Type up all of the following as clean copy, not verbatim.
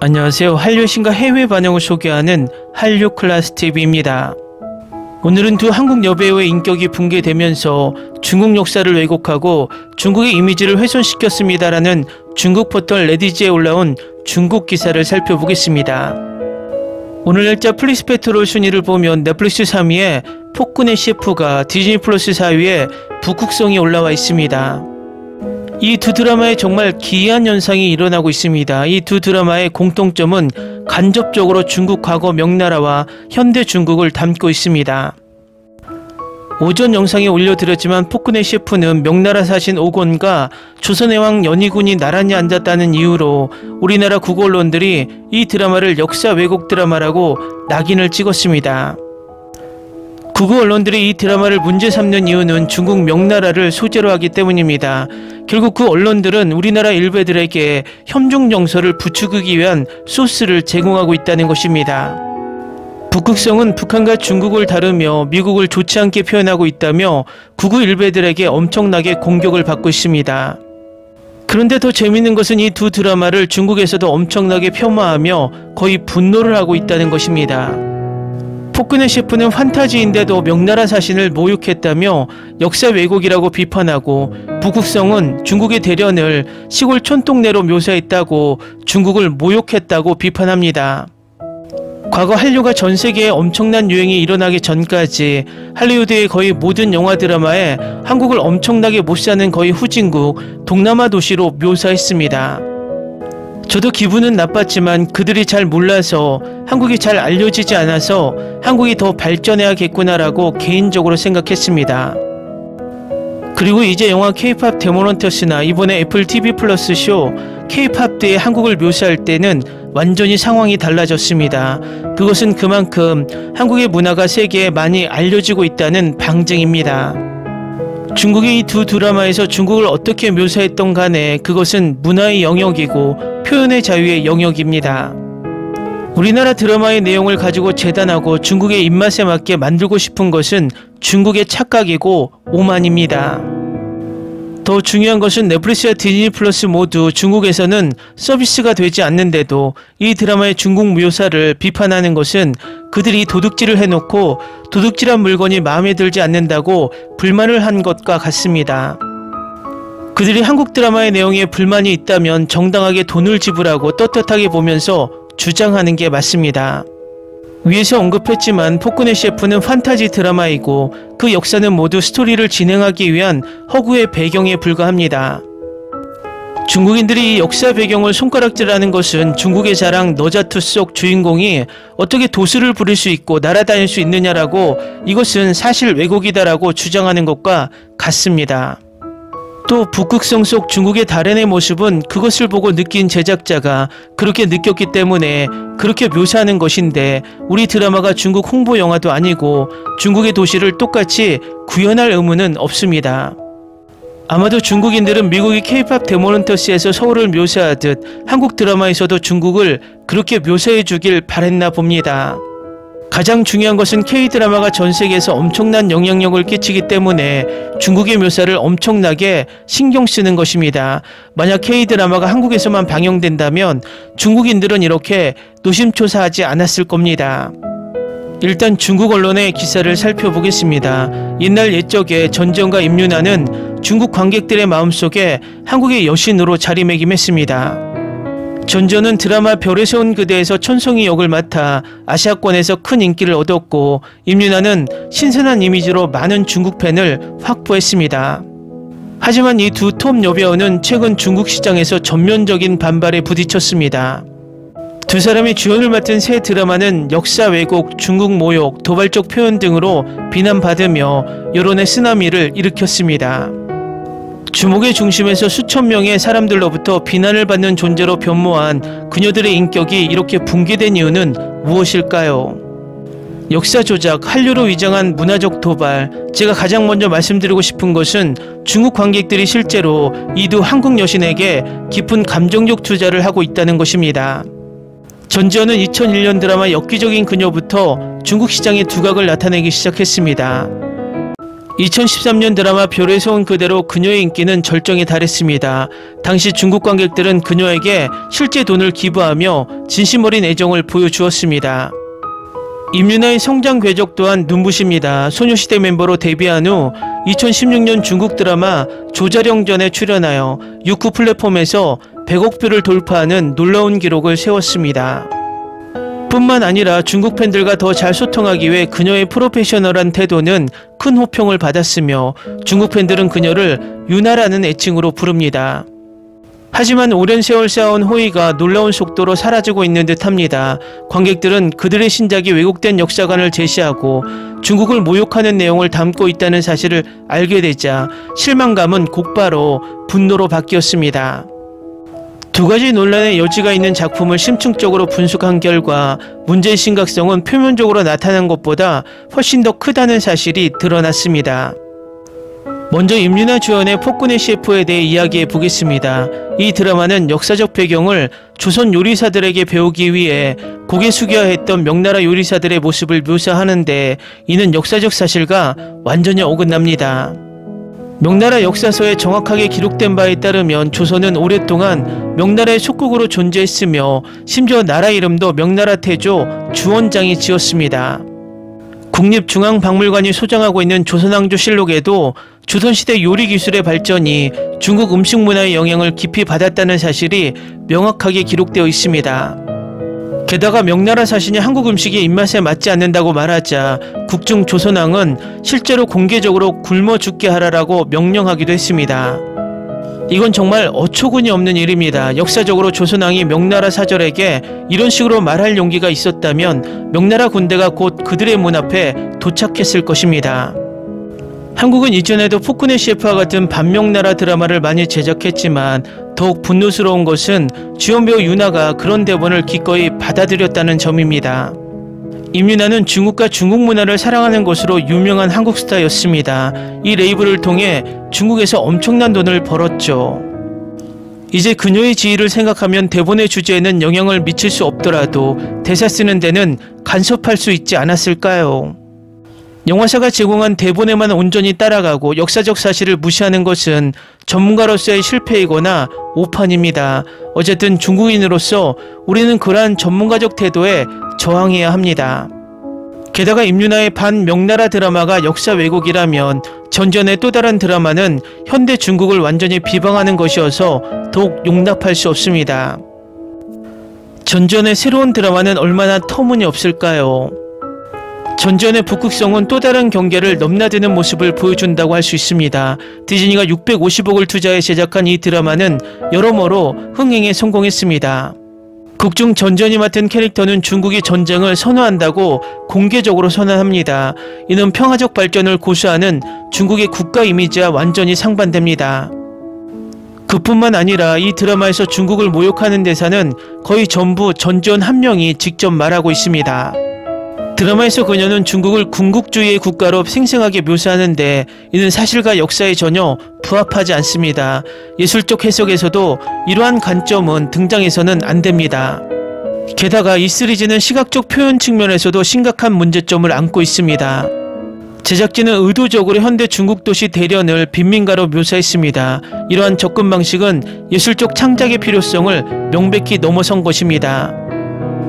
안녕하세요. 한류의 신과 해외 반영을 소개하는 한류 클래스 TV입니다. 오늘은 두 한국 여배우의 인격이 붕괴되면서 중국 역사를 왜곡하고 중국의 이미지를 훼손시켰습니다라는 중국 포털 레디지에 올라온 중국 기사를 살펴보겠습니다. 오늘 날짜 플리스페트롤 순위를 보면 넷플릭스 3위에 폭군의 셰프가 디즈니 플러스 4위에 북극성이 올라와 있습니다. 이 두 드라마에 정말 기이한 현상이 일어나고 있습니다. 이 두 드라마의 공통점은 간접적으로 중국 과거 명나라와 현대 중국을 담고 있습니다. 오전 영상에 올려드렸지만 폭군의 셰프는 명나라 사신 오건과 조선의 왕 연희군이 나란히 앉았다는 이유로 우리나라 국어 언론들이 이 드라마를 역사 왜곡 드라마라고 낙인을 찍었습니다. 국어 언론들이 이 드라마를 문제 삼는 이유는 중국 명나라를 소재로 하기 때문입니다. 결국 그 언론들은 우리나라 일베들에게 혐중 정서를 부추기기 위한 소스를 제공하고 있다는 것입니다. 북극성은 북한과 중국을 다루며 미국을 좋지 않게 표현하고 있다며 국우 일베들에게 엄청나게 공격을 받고 있습니다. 그런데 더 재밌는 것은 이 두 드라마를 중국에서도 엄청나게 폄하하며 거의 분노를 하고 있다는 것입니다. 폭군의 셰프는 판타지인데도 명나라 사신을 모욕했다며 역사 왜곡이라고 비판하고, 북극성은 중국의 대련을 시골 촌동네로 묘사했다고 중국을 모욕했다고 비판합니다. 과거 한류가 전 세계에 엄청난 유행이 일어나기 전까지 할리우드의 거의 모든 영화 드라마에 한국을 엄청나게 못사는 거의 후진국, 동남아 도시로 묘사했습니다. 저도 기분은 나빴지만 그들이 잘 몰라서, 한국이 잘 알려지지 않아서 한국이 더 발전해야겠구나라고 개인적으로 생각했습니다. 그리고 이제 영화 K-POP 데모넌터스나 이번에 애플 TV 플러스 쇼 K-POP 대의 한국을 묘사할 때는 완전히 상황이 달라졌습니다. 그것은 그만큼 한국의 문화가 세계에 많이 알려지고 있다는 방증입니다. 중국의 이 두 드라마에서 중국을 어떻게 묘사했던 간에 그것은 문화의 영역이고 표현의 자유의 영역입니다. 우리나라 드라마의 내용을 가지고 재단하고 중국의 입맛에 맞게 만들고 싶은 것은 중국의 착각이고 오만입니다. 더 중요한 것은 넷플릭스와 디즈니 플러스 모두 중국에서는 서비스가 되지 않는데도 이 드라마의 중국 묘사를 비판하는 것은 그들이 도둑질을 해놓고 도둑질한 물건이 마음에 들지 않는다고 불만을 한 것과 같습니다. 그들이 한국 드라마의 내용에 불만이 있다면 정당하게 돈을 지불하고 떳떳하게 보면서 주장하는 게 맞습니다. 위에서 언급했지만 폭군의 셰프는 판타지 드라마이고 그 역사는 모두 스토리를 진행하기 위한 허구의 배경에 불과합니다. 중국인들이 이 역사 배경을 손가락질하는 것은 중국의 자랑 너자투 속 주인공이 어떻게 도수를 부릴 수 있고 날아다닐 수 있느냐라고, 이것은 사실 왜곡이다라고 주장하는 것과 같습니다. 또 북극성 속 중국의 달인의 모습은 그것을 보고 느낀 제작자가 그렇게 느꼈기 때문에 그렇게 묘사하는 것인데, 우리 드라마가 중국 홍보 영화도 아니고 중국의 도시를 똑같이 구현할 의무는 없습니다. 아마도 중국인들은 미국의 K-POP 데모넌터스에서 서울을 묘사하듯 한국 드라마에서도 중국을 그렇게 묘사해 주길 바랬나 봅니다. 가장 중요한 것은 K-드라마가 전 세계에서 엄청난 영향력을 끼치기 때문에 중국의 묘사를 엄청나게 신경 쓰는 것입니다. 만약 K-드라마가 한국에서만 방영된다면 중국인들은 이렇게 노심초사하지 않았을 겁니다. 일단 중국 언론의 기사를 살펴보겠습니다. 옛날 옛적에 전지현과 임윤아는 중국 관객들의 마음속에 한국의 여신으로 자리매김했습니다. 전지현은 드라마 별에 세운 그대에서 천송이 역을 맡아 아시아권에서 큰 인기를 얻었고, 임윤아는 신선한 이미지로 많은 중국 팬을 확보했습니다. 하지만 이 두 톱 여배우는 최근 중국 시장에서 전면적인 반발에 부딪혔습니다. 두 사람이 주연을 맡은 새 드라마는 역사 왜곡, 중국 모욕, 도발적 표현 등으로 비난받으며 여론의 쓰나미를 일으켰습니다. 주목의 중심에서 수천 명의 사람들로부터 비난을 받는 존재로 변모한 그녀들의 인격이 이렇게 붕괴된 이유는 무엇일까요? 역사 조작, 한류로 위장한 문화적 도발. 제가 가장 먼저 말씀드리고 싶은 것은 중국 관객들이 실제로 이 두 한국 여신에게 깊은 감정적 투자를 하고 있다는 것입니다. 전지현은 2001년 드라마 엽기적인 그녀부터 중국 시장의 두각을 나타내기 시작했습니다. 2013년 드라마 별에서 온 그대로 그녀의 인기는 절정에 달했습니다. 당시 중국 관객들은 그녀에게 실제 돈을 기부하며 진심 어린 애정을 보여주었습니다. 임윤아의 성장 궤적 또한 눈부십니다. 소녀시대 멤버로 데뷔한 후 2016년 중국 드라마 조자령전에 출연하여 유쿠 플랫폼에서 100억 뷰를 돌파하는 놀라운 기록을 세웠습니다. 뿐만 아니라 중국 팬들과 더 잘 소통하기 위해 그녀의 프로페셔널한 태도는 큰 호평을 받았으며 중국 팬들은 그녀를 유나라는 애칭으로 부릅니다. 하지만 오랜 세월 쌓아온 호의가 놀라운 속도로 사라지고 있는 듯합니다. 관객들은 그들의 신작이 왜곡된 역사관을 제시하고 중국을 모욕하는 내용을 담고 있다는 사실을 알게 되자 실망감은 곧바로 분노로 바뀌었습니다. 두 가지 논란의 여지가 있는 작품을 심층적으로 분석한 결과 문제의 심각성은 표면적으로 나타난 것보다 훨씬 더 크다는 사실이 드러났습니다. 먼저 임윤아 주연의 폭군의 셰프에 대해 이야기해 보겠습니다. 이 드라마는 역사적 배경을 조선 요리사들에게 배우기 위해 고개 숙여야 했던 명나라 요리사들의 모습을 묘사하는데 이는 역사적 사실과 완전히 어긋납니다. 명나라 역사서에 정확하게 기록된 바에 따르면 조선은 오랫동안 명나라의 속국으로 존재했으며 심지어 나라 이름도 명나라 태조 주원장이 지었습니다. 국립중앙박물관이 소장하고 있는 조선왕조실록에도 조선시대 요리기술의 발전이 중국 음식 문화의 영향을 깊이 받았다는 사실이 명확하게 기록되어 있습니다. 게다가 명나라 사신이 한국 음식이 입맛에 맞지 않는다고 말하자 국중 조선왕은 실제로 공개적으로 굶어 죽게 하라라고 명령하기도 했습니다. 이건 정말 어처구니 없는 일입니다. 역사적으로 조선왕이 명나라 사절에게 이런 식으로 말할 용기가 있었다면 명나라 군대가 곧 그들의 문 앞에 도착했을 것입니다. 한국은 이전에도 폭군의 셰프와 같은 반명나라 드라마를 많이 제작했지만 더욱 분노스러운 것은 주연배우 유나가 그런 대본을 기꺼이 받아들였다는 점입니다. 임윤아는 중국과 중국 문화를 사랑하는 것으로 유명한 한국 스타였습니다. 이 레이블을 통해 중국에서 엄청난 돈을 벌었죠. 이제 그녀의 지위를 생각하면 대본의 주제에는 영향을 미칠 수 없더라도 대사 쓰는 데는 간섭할 수 있지 않았을까요? 영화사가 제공한 대본에만 온전히 따라가고 역사적 사실을 무시하는 것은 전문가로서의 실패이거나 오판입니다. 어쨌든 중국인으로서 우리는 그러한 전문가적 태도에 저항해야 합니다. 게다가 임윤아의 반명나라 드라마가 역사 왜곡이라면 전전의 또 다른 드라마는 현대 중국을 완전히 비방하는 것이어서 더욱 용납할 수 없습니다. 전전의 새로운 드라마는 얼마나 터무니없을까요? 전전의 북극성은 또 다른 경계를 넘나드는 모습을 보여준다고 할 수 있습니다. 디즈니가 650억을 투자해 제작한 이 드라마는 여러모로 흥행에 성공했습니다. 극중 전전이 맡은 캐릭터는 중국이 전쟁을 선호한다고 공개적으로 선언합니다. 이는 평화적 발전을 고수하는 중국의 국가 이미지와 완전히 상반됩니다. 그뿐만 아니라 이 드라마에서 중국을 모욕하는 대사는 거의 전부 전전 한 명이 직접 말하고 있습니다. 드라마에서 그녀는 중국을 군국주의의 국가로 생생하게 묘사하는데 이는 사실과 역사에 전혀 부합하지 않습니다. 예술적 해석에서도 이러한 관점은 등장해서는 안 됩니다. 게다가 이 시리즈는 시각적 표현 측면에서도 심각한 문제점을 안고 있습니다. 제작진은 의도적으로 현대 중국 도시 대련을 빈민가로 묘사했습니다. 이러한 접근 방식은 예술적 창작의 필요성을 명백히 넘어선 것입니다.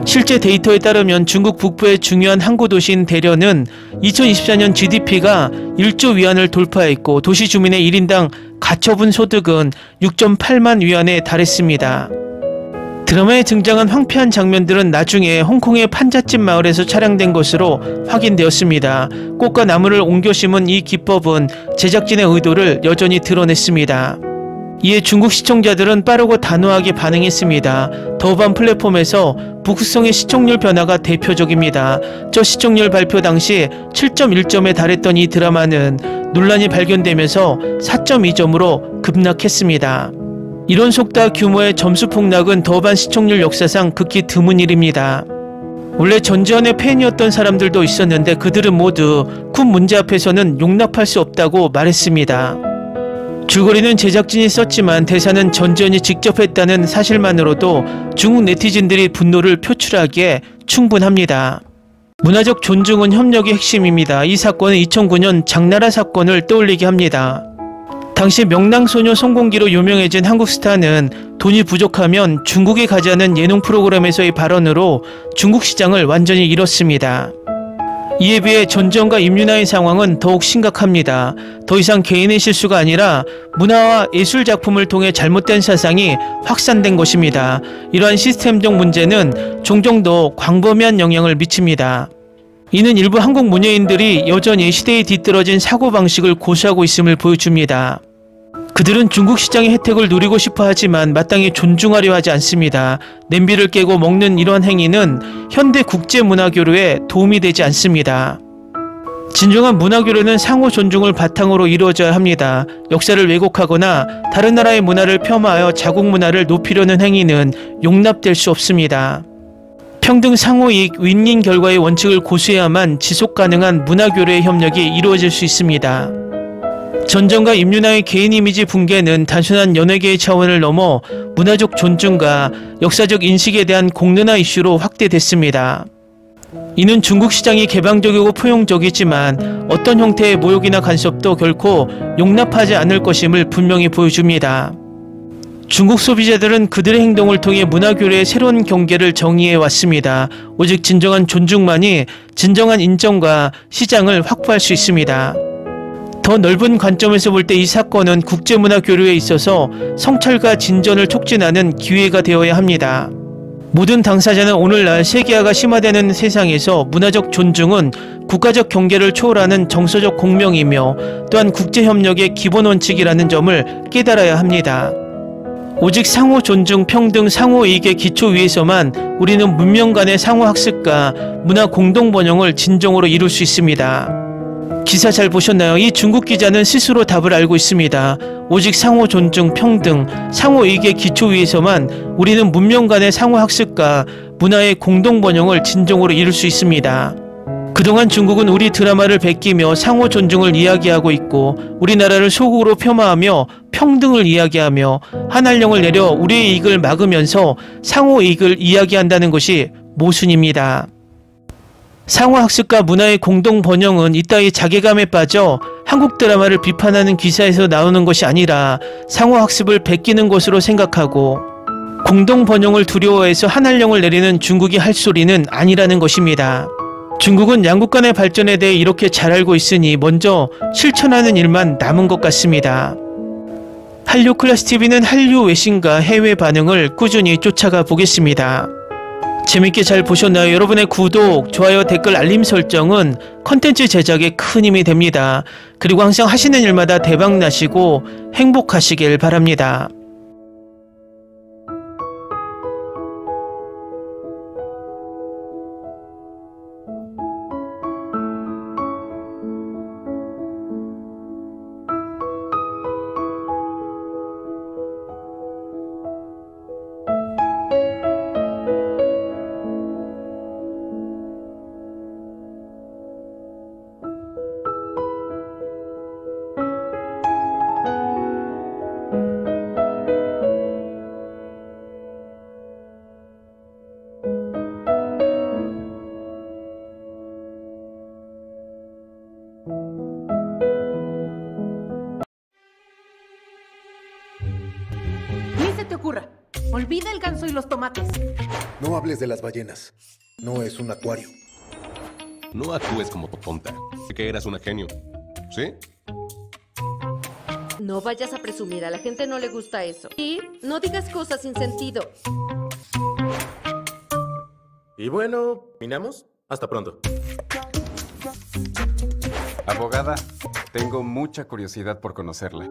실제 데이터에 따르면 중국 북부의 중요한 항구 도시인 대련은 2024년 GDP가 1조 위안을 돌파했고 도시 주민의 1인당 가처분 소득은 6.8만 위안에 달했습니다. 드라마에 등장한 황폐한 장면들은 나중에 홍콩의 판잣집 마을에서 촬영된 것으로 확인되었습니다. 꽃과 나무를 옮겨 심은 이 기법은 제작진의 의도를 여전히 드러냈습니다. 이에 중국 시청자들은 빠르고 단호하게 반응했습니다. 더우반 플랫폼에서 북극성의 시청률 변화가 대표적입니다. 저 시청률 발표 당시 7.1점에 달했던 이 드라마는 논란이 발견되면서 4.2점으로 급락했습니다. 이런 속도와 규모의 점수 폭락은 더우반 시청률 역사상 극히 드문 일입니다. 원래 전지현의 팬이었던 사람들도 있었는데 그들은 모두 큰 문제 앞에서는 용납할 수 없다고 말했습니다. 줄거리는 제작진이 썼지만 대사는 전지현이 직접 했다는 사실만으로도 중국 네티즌들이 분노를 표출하기에 충분합니다. 문화적 존중은 협력의 핵심입니다. 이 사건은 2009년 장나라 사건을 떠올리게 합니다. 당시 명랑소녀 송공기로 유명해진 한국 스타는 돈이 부족하면 중국에 가자는 예능 프로그램에서의 발언으로 중국 시장을 완전히 잃었습니다. 이에 비해 전지현과 임윤아의 상황은 더욱 심각합니다. 더 이상 개인의 실수가 아니라 문화와 예술 작품을 통해 잘못된 사상이 확산된 것입니다. 이러한 시스템적 문제는 종종 더 광범위한 영향을 미칩니다. 이는 일부 한국 문예인들이 여전히 시대에 뒤떨어진 사고방식을 고수하고 있음을 보여줍니다. 그들은 중국 시장의 혜택을 누리고 싶어 하지만 마땅히 존중하려 하지 않습니다. 냄비를 깨고 먹는 이러한 행위는 현대 국제문화교류에 도움이 되지 않습니다. 진정한 문화교류는 상호 존중을 바탕으로 이루어져야 합니다. 역사를 왜곡하거나 다른 나라의 문화를 폄하하여 자국 문화를 높이려는 행위는 용납될 수 없습니다. 평등 상호이익 윈윈 결과의 원칙을 고수해야만 지속가능한 문화교류의 협력이 이루어질 수 있습니다. 전전과 임윤아의 개인 이미지 붕괴는 단순한 연예계의 차원을 넘어 문화적 존중과 역사적 인식에 대한 공론화 이슈로 확대됐습니다. 이는 중국 시장이 개방적이고 포용적이지만 어떤 형태의 모욕이나 간섭도 결코 용납하지 않을 것임을 분명히 보여줍니다. 중국 소비자들은 그들의 행동을 통해 문화교류의 새로운 경계를 정의해 왔습니다. 오직 진정한 존중만이 진정한 인정과 시장을 확보할 수 있습니다. 더 넓은 관점에서 볼 때 이 사건은 국제문화 교류에 있어서 성찰과 진전을 촉진하는 기회가 되어야 합니다. 모든 당사자는 오늘날 세계화가 심화되는 세상에서 문화적 존중은 국가적 경계를 초월하는 정서적 공명이며 또한 국제협력의 기본 원칙이라는 점을 깨달아야 합니다. 오직 상호 존중, 평등, 상호이익의 기초 위에서만 우리는 문명 간의 상호학습과 문화 공동번영을 진정으로 이룰 수 있습니다. 기사 잘 보셨나요? 이 중국 기자는 스스로 답을 알고 있습니다. 오직 상호 존중, 평등, 상호이익의 기초 위에서만 우리는 문명 간의 상호학습과 문화의 공동번영을 진정으로 이룰 수 있습니다. 그동안 중국은 우리 드라마를 베끼며 상호 존중을 이야기하고 있고 우리나라를 소국으로 폄하하며 평등을 이야기하며 한한령을 내려 우리의 이익을 막으면서 상호이익을 이야기한다는 것이 모순입니다. 상호학습과 문화의 공동번영은 이따위 자괴감에 빠져 한국 드라마를 비판하는 기사에서 나오는 것이 아니라 상호학습을 베끼는 것으로 생각하고 공동번영을 두려워해서 한한령을 내리는 중국이 할 소리는 아니라는 것입니다. 중국은 양국 간의 발전에 대해 이렇게 잘 알고 있으니 먼저 실천하는 일만 남은 것 같습니다. 한류클래스TV는 한류 외신과 해외 반응을 꾸준히 쫓아가 보겠습니다. 재밌게 잘 보셨나요? 여러분의 구독, 좋아요, 댓글, 알림 설정은 컨텐츠 제작에 큰 힘이 됩니다. 그리고 항상 하시는 일마다 대박 나시고 행복하시길 바랍니다. Ni se te ocurra. Olvida el ganso y los tomates. No hables de las ballenas. No es un acuario. No actúes como tonta. Que eras una genio. ¿Sí? No vayas a presumir, a la gente no le gusta eso. Y no digas cosas sin sentido. Y bueno, ¿minamos? Hasta pronto. Abogada, tengo mucha curiosidad por conocerla.